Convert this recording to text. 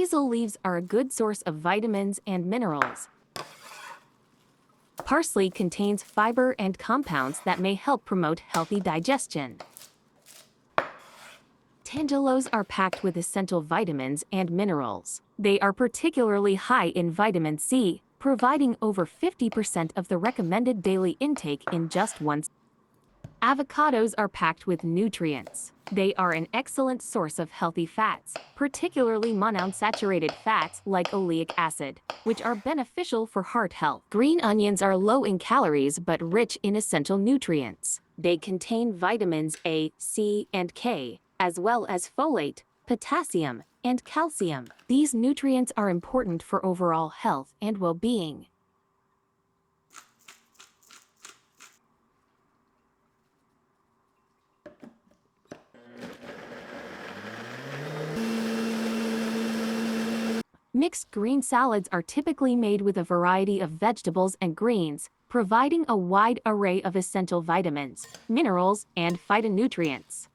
Basil leaves are a good source of vitamins and minerals. Parsley contains fiber and compounds that may help promote healthy digestion. Tangelos are packed with essential vitamins and minerals. They are particularly high in vitamin C, providing over 50% of the recommended daily intake in just one. Avocados are packed with nutrients. They are an excellent source of healthy fats, particularly monounsaturated fats like oleic acid, which are beneficial for heart health. Green onions are low in calories but rich in essential nutrients. They contain vitamins A, C, and K, as well as folate, potassium, and calcium. These nutrients are important for overall health and well-being. Mixed green salads are typically made with a variety of vegetables and greens, providing a wide array of essential vitamins, minerals, and phytonutrients.